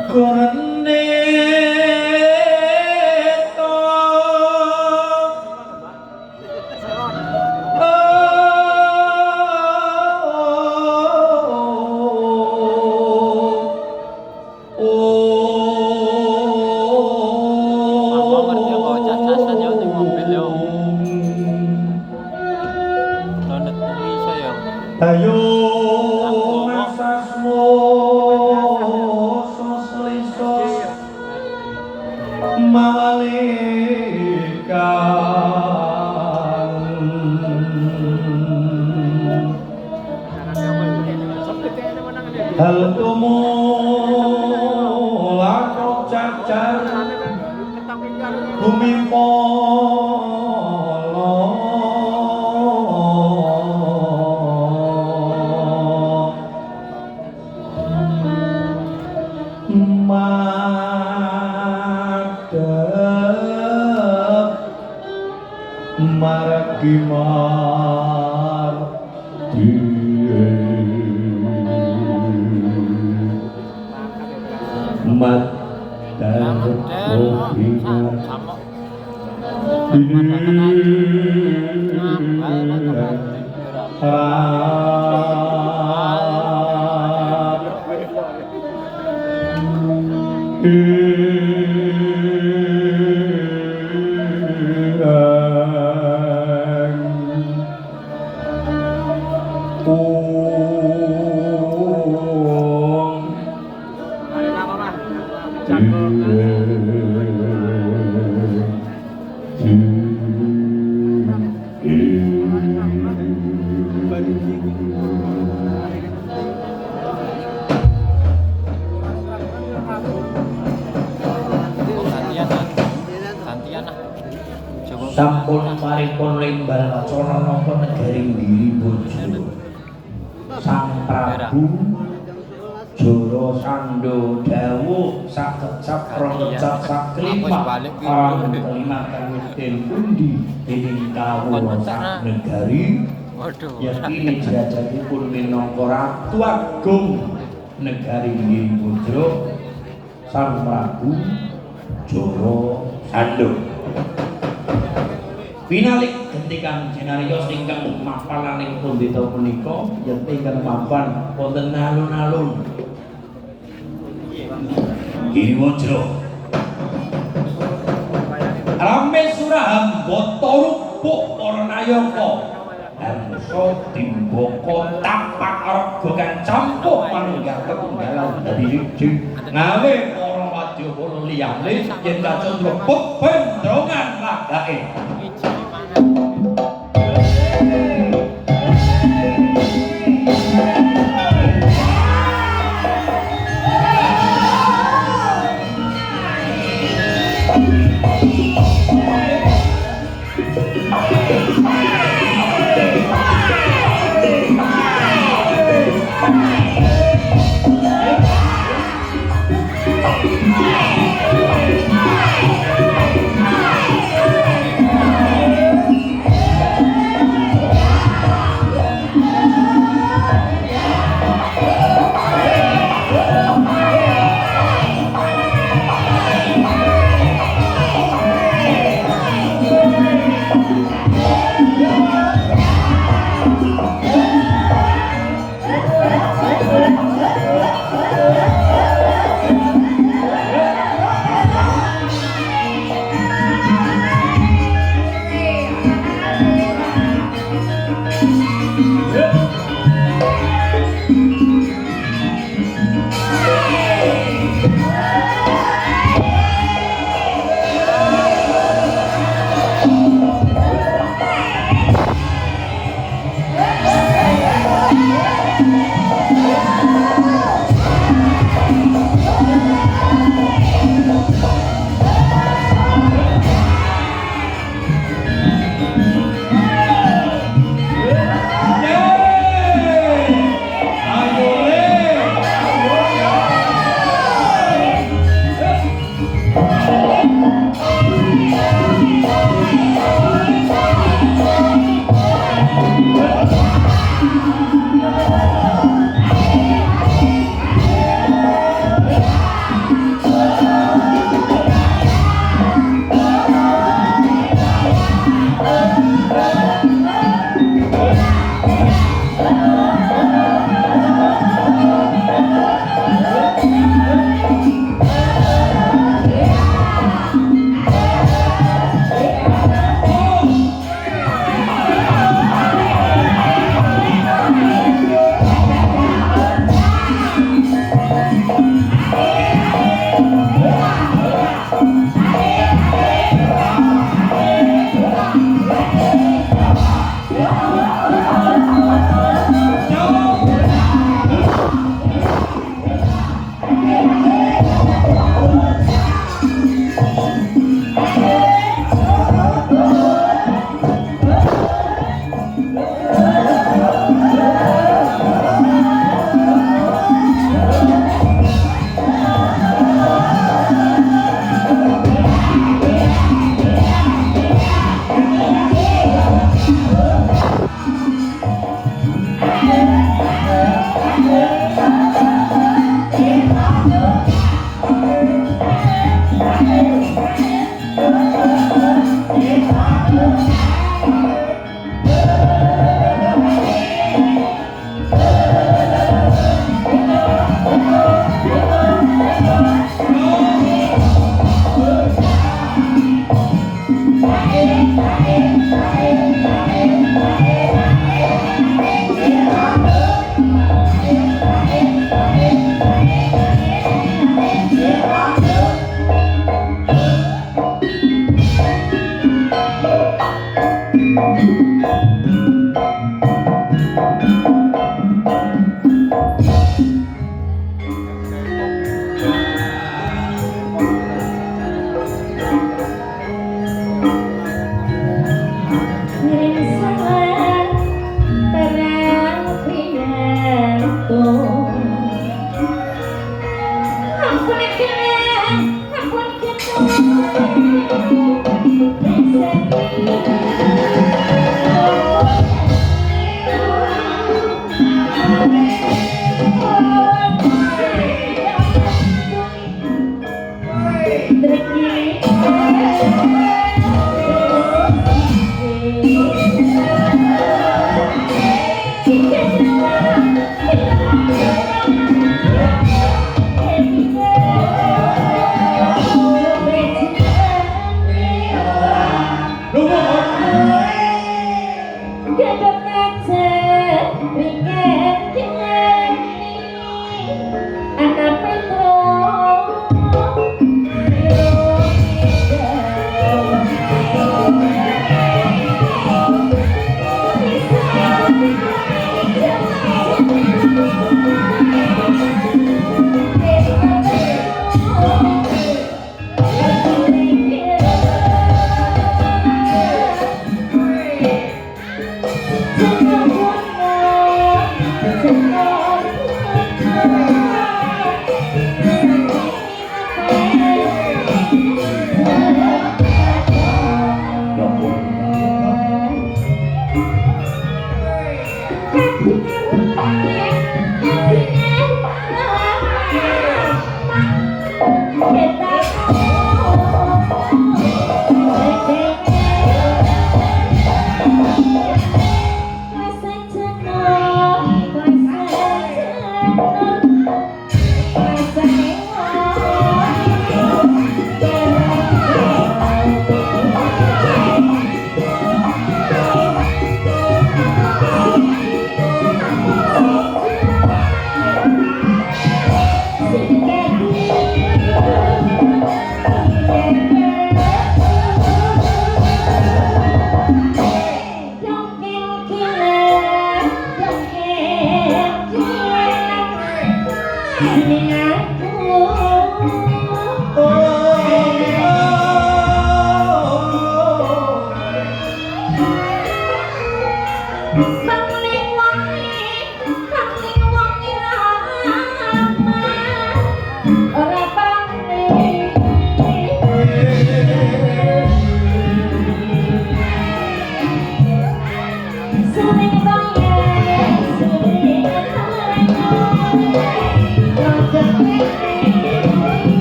Gorene ayo masasmu soslisos malikan hal tumulak cacar bumi Maragimar Madan sampun paripun limbal wacana napa negaring Giri Bojo Sang Prabu Jara Sando dawuh sakecap rongecap saklipat parang kelima kawiten pundi dening kawula sak negari yakini derajatipun minangka Ratu Agung negari Giri Bojo Sang Prabu Jara Sando. Pinalik gentikan jenarios ingkang mapalaning pundhita punika yen ingkang mapan wonten alun-alun Giri Bojo rame surahambata rupuk para nayaka hamsa timbaka tapak arga kang campuk manunggal ketunggalan dadi siji ngawe para wadyabala liyane yen kacandra bendrongan lagake Hãy subscribe cho kênh Ghiền Mì Gõ để không bỏ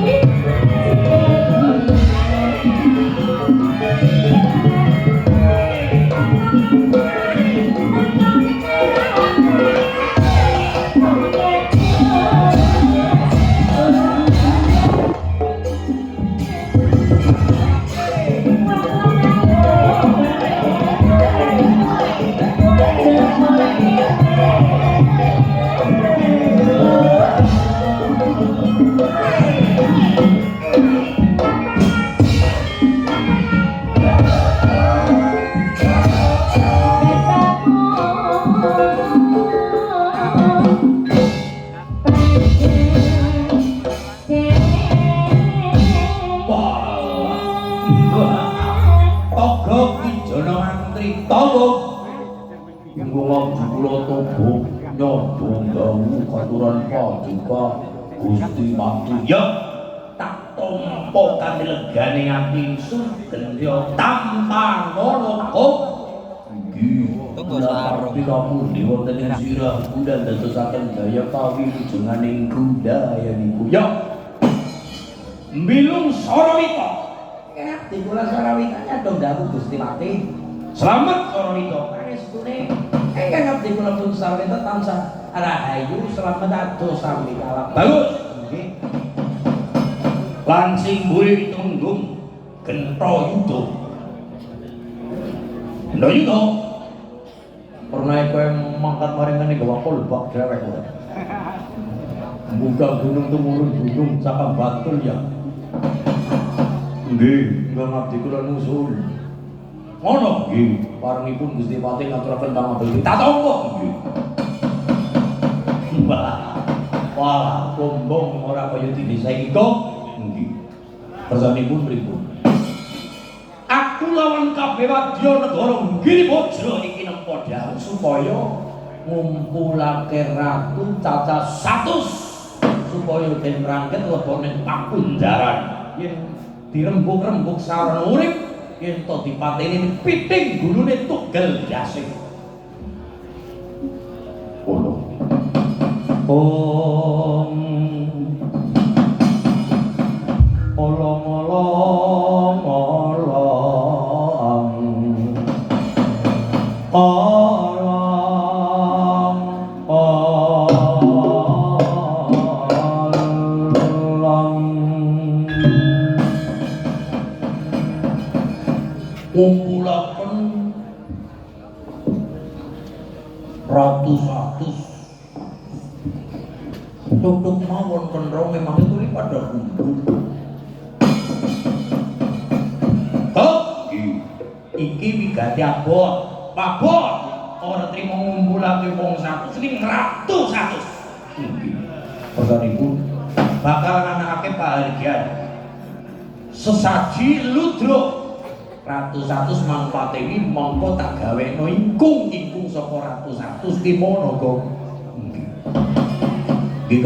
lỡ waktu kula tobo nyodonggamu katuran paduka Gusti Matu. Ya tak tompo kanthi legane ati ingsun gendya tanpa nalika. Tunggu sarung. Kamu di wonten ing sirah Bunda dadosaken daya kawilujenganing budayanipun. Ya. Mbilung Sarawita. Ngabdi kula Sarawitanya dong dawuh Gusti Pati. Selamat Sarawita. Panestune ingkang ngabdi kula pun Sarawita tansah rahayu selamat adoh sami kala. Bagus. Nggih. Lan sing mburi tunggung Gentayuda. Gentayuda. Pernah kowe mangkat maringane gawa kolbak dhewek kowe. Buka gunung tumurun gunung cakap batul ya. Nggih, enggak ngabdi kula nusul. Ngono. Nggih, paringipun Gusti Pati ngaturaken pangabekti. Tak tampa nggih. Wah, gombong ora kaya dene saiki kok. Nggih. Kersanipun pripun? Aku lawan kabeh wadya negara nggih bojo iki nempo dawuh supaya Ngumpulake ratu cacah 100 supaya den rangket lebone pakunjaran. Yen dirembuk-rembuk sarana urip, yen to dipateni piting gulune tugel jasing. Ono. Om olong-olong olong olong olong ngumpulaken ratus-ratus duduk mawon kendrong memang itu pada kumpul. oh iki wigati abot mabot ora trimo ngumpulake wong 100 ning ratus-ratus. Kersanipun Bakal anakake pahargyan sesaji ludruk ratus-ratus manfaateni mongko tak gaweno ingkung saka ratus-ratus ki mono kok. nggih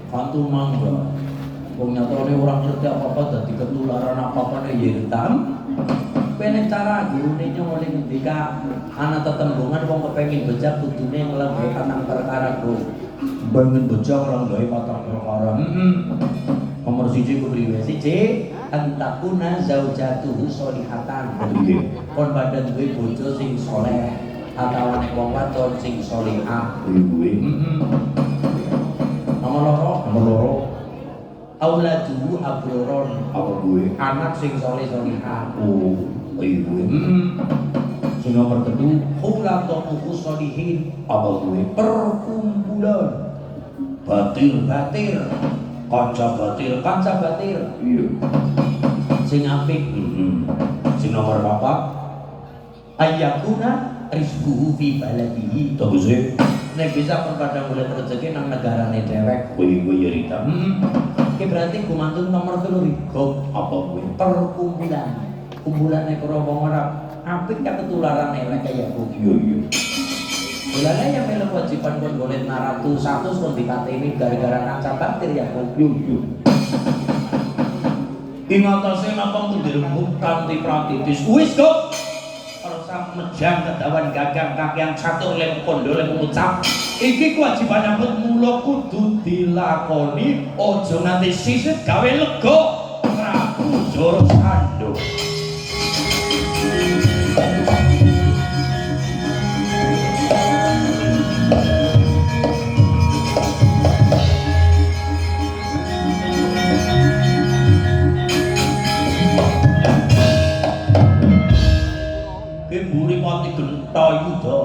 kantu mangga. Wong nyatane ora ngerti apa-apa dadi ketularan apa-apane Yirtam. Pene cara gurune nyoleh ngendika ana tetembungan wong kepengin bejak kudune nglebih patang perkara go. Bangun bocah orang gawe patang perkara. Nomor 1 kepriwe? 1 antakuna zaujatuhu sholihatan. Nggih. Kon badan duwe bojo sing saleh atawa nek wong wadon sing sholihah. Kuwi. Nomor 2 Nomor loro auladuhu abroron. apa kuwi? Anak sing saleh sholihah. Oh, kuwi. Sing nomor 3 Hulatuhu sholihin. apa kuwi? Perkumpulan Batir. kanca batir Iya. sing apik. Sing nomor 4 Ayyakuna rizquhu fi baladihi. tegese Nek bisa pun pada golek rezeki nang negarane dhewek. kuwi Yirtam. Iki berarti gumantung nomor 3 Go Apa kuwi? perkumpulan. Kumpulane karo wong ora apik ya ketularan elek kaya kuwi. Iya. Mulane yang melu kewajiban kon golek ratus-ratus kon dipateni gara-gara kanca batir ya kuwi. Iya. Ing atase napa pun dirembuk kanthi pratitis. Wis kok. Persam mejang kedawan gagang kakian catur lem kondo lem ngucap. Iki kewajiban nyambut mula kudu dilakoni aja nganti sisit gawe lega Prabu Jarasandha. Mburi Pati Gentayuda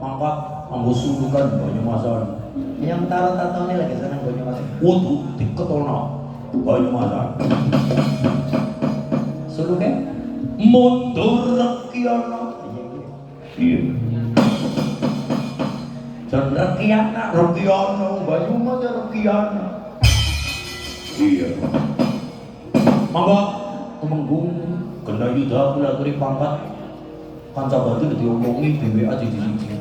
mangkat anggo sulukan Banyumasan. Yang taruh-tatone lagi seneng Banyumas. Wudu diketono Banyumasan. Suluke Mundur Rekyana. Iya. Jan Rekyana. Rekyana Banyumas Rekyana. Iya. Mangga Temenggung Gentayuda kula aturi pangkat kanca batu diomongi dhewe aja di siji.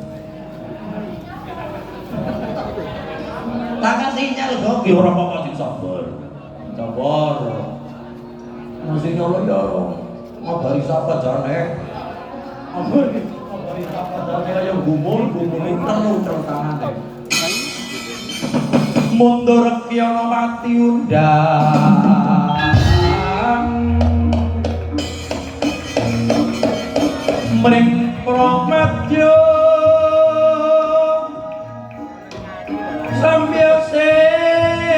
tak sinyal kok. Ki ora apa-apa sing sabar. Sabar. Masih nyolo ya. Ngabari sapa jane. Ngabari sapa jane kaya gumul telu tangane. Mundur kyono mati undang mring pramadya sambil sepa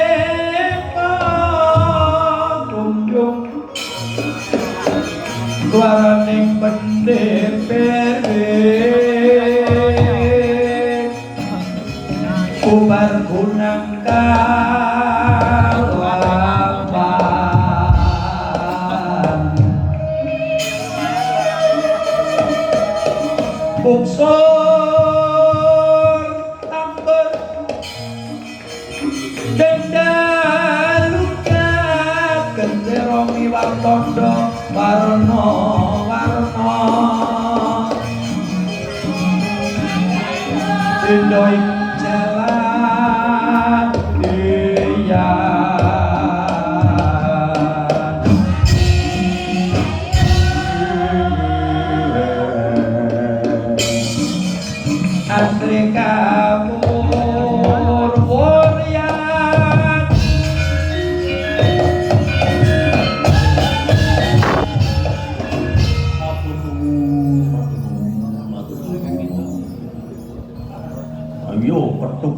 kunjung luaraning pendepere ubar gunang kalapan buksor tambur dendaluka gendera miwang tondo warna-warna Indoing jalan iya asli kabur wurian ayo ketuk